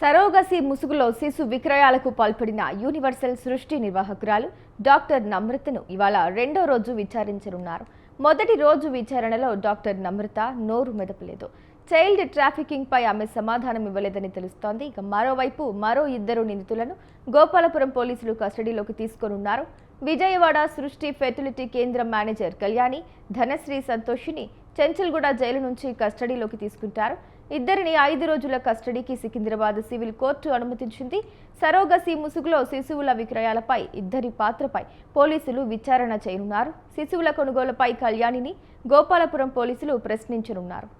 Surrogacy ముసుగులో శిశు విక్రయాలకు పాల్పడిన యూనివర్సల్ సృష్టి నిర్వాహకురాలు డాక్టర్ నమ్రతను ఇవాళ రెండో రోజు విచారించనున్నారు. మొదటి రోజు విచారణలో డాక్టర్ నమ్రత నోరు మెదపలేదు. చైల్డ్ ట్రాఫికింగ్ పై ఆమె సమాధానం ఇవ్వలేదని తెలుస్తోంది. ఇక మరోవైపు మరో ఇద్దరు నిందితులను గోపాలపురం పోలీసులు కస్టడీలోకి తీసుకోనున్నారు. విజయవాడ సృష్టి ఫెర్టిలిటీ కేంద్రం మేనేజర్ కళ్యాణి, ధనశ్రీ సంతోషిని చెంచల్గూడ జైలు నుంచి కస్టడీలోకి తీసుకుంటారు. ఇద్దరిని 5 రోజుల కస్టడీకి సికింద్రాబాద్ సివిల్ కోర్టు అనుమతించింది. సరోగసి ముసుగులో శిశువుల విక్రయాలపై ఇద్దరి పాత్రపై పోలీసులు విచారణ చేయనున్నారు. శిశువుల కొనుగోలుపై కళ్యాణిని గోపాలపురం పోలీసులు ప్రశ్నించనున్నారు.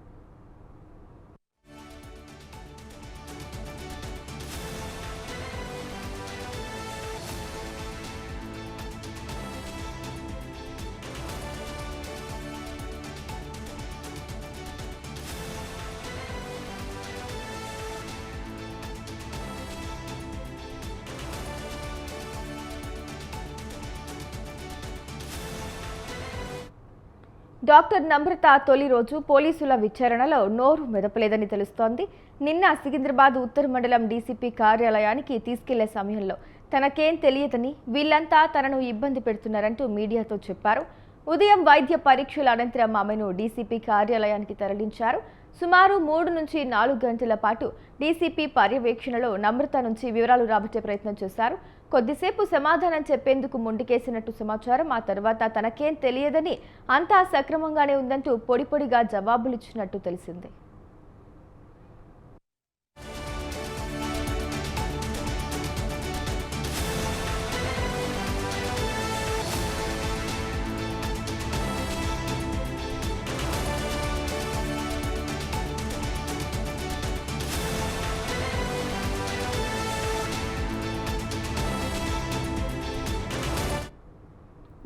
డాక్టర్ నమ్రత తొలి రోజు పోలీసుల విచారణలో నోరు మెదపలేదని తెలుస్తోంది. నిన్న సికింద్రాబాద్ ఉత్తర మండలం డీసీపీ కార్యాలయానికి తీసుకెళ్లే సమయంలో తనకేం తెలియదని, వీళ్లంతా తనను ఇబ్బంది పెడుతున్నారంటూ మీడియాతో చెప్పారు. ఉదయం వైద్య పరీక్షల అనంతరం ఆమెను డీసీపీ కార్యాలయానికి తరలించారు. సుమారు 3 నుంచి 4 గంటల పాటు డీసీపీ పర్యవేక్షణలో నమ్రత నుంచి వివరాలు రాబట్టే ప్రయత్నం చేశారు. కొద్దిసేపు సమాధానం చెప్పేందుకు ముందుకేసినట్టు సమాచారం. ఆ తర్వాత తనకేం తెలియదని, అంతా సక్రమంగానే ఉందంటూ పొడిపొడిగా జవాబులిచ్చినట్టు తెలిసింది.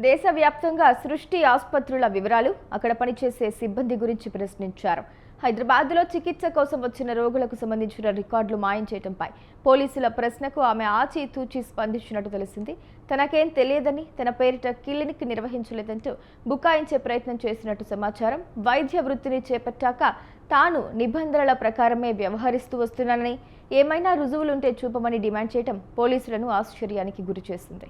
దేశవ్యాప్తంగా సృష్టి ఆసుపత్రుల వివరాలు, అక్కడ పనిచేసే సిబ్బంది గురించి ప్రశ్నించారు. హైదరాబాద్లో చికిత్స కోసం వచ్చిన రోగులకు సంబంధించిన రికార్డులు మాయం చేయడంపై పోలీసుల ప్రశ్నకు ఆమె ఆచితూచి స్పందించినట్టు తెలిసింది. తనకేం తెలియదని, తన పేరిట క్లినిక్ నిర్వహించలేదంటూ బుకాయించే ప్రయత్నం చేసినట్టు సమాచారం. వైద్య వృత్తిని చేపట్టాక తాను నిబంధనల ప్రకారమే వ్యవహరిస్తూ వస్తున్నానని, ఏమైనా రుజువులుంటే చూపమని డిమాండ్ చేయడం పోలీసులను ఆశ్చర్యానికి గురిచేసింది.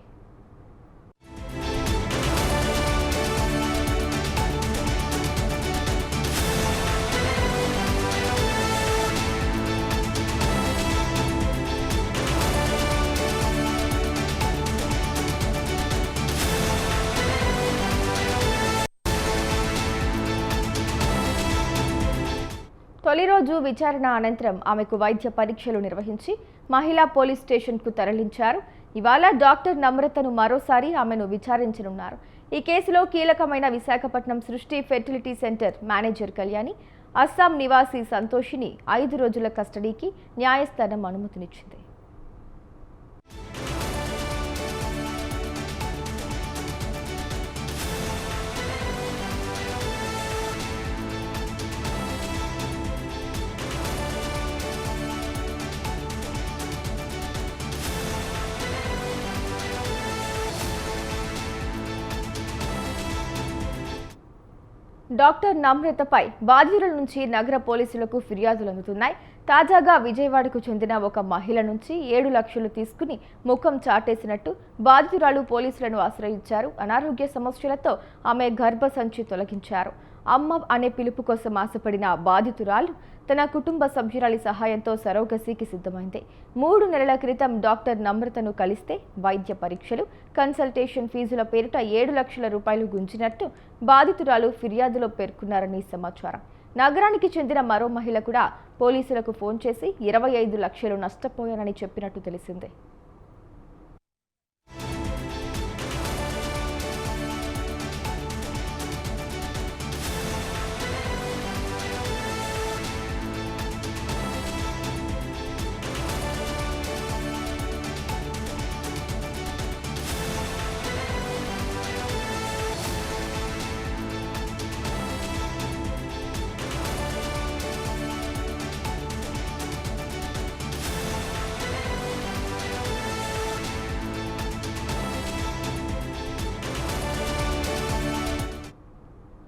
తొలి రోజు విచారణ అనంతరం ఆమెకు వైద్య పరీక్షలు నిర్వహించి మహిళా పోలీస్ స్టేషన్కు తరలించారు. ఇవాళ డాక్టర్ నమ్రతను మరోసారి ఆమెను విచారించనున్నారు. ఈ కేసులో కీలకమైన విశాఖపట్నం సృష్టి fertility centre manager Kalyani, Assam నివాసి సంతోషిని 5 రోజుల కస్టడీకి న్యాయస్థానం అనుమతినిచ్చింది. డాక్టర్ నమ్రతపై బాధితుల నుంచి నగర పోలీసులకు ఫిర్యాదులు అందుతున్నాయి. తాజాగా విజయవాడకు చెందిన ఒక మహిళ నుంచి 7 లక్షలు తీసుకుని ముఖం చాటేసినట్టు బాధితురాలు పోలీసులను ఆశ్రయించారు. అనారోగ్య సమస్యలతో ఆమె గర్భసంచి తొలగించారు. అమ్మ అనే పిలుపు కోసం ఆశపడిన బాధితురాలు తన కుటుంబ సభ్యురాలి సహాయంతో సరోగసికి సిద్ధమైంది. 3 నెలల క్రితం డాక్టర్ నమ్రతను కలిస్తే వైద్య పరీక్షలు, కన్సల్టేషన్ ఫీజుల పేరిట 7 లక్షల రూపాయలు గుంజినట్టు బాధితురాలు ఫిర్యాదులో పేర్కొన్నారని సమాచారం. నగరానికి చెందిన మరో మహిళ కూడా పోలీసులకు ఫోన్ చేసి 25 లక్షలు నష్టపోయానని చెప్పినట్టు తెలిసింది.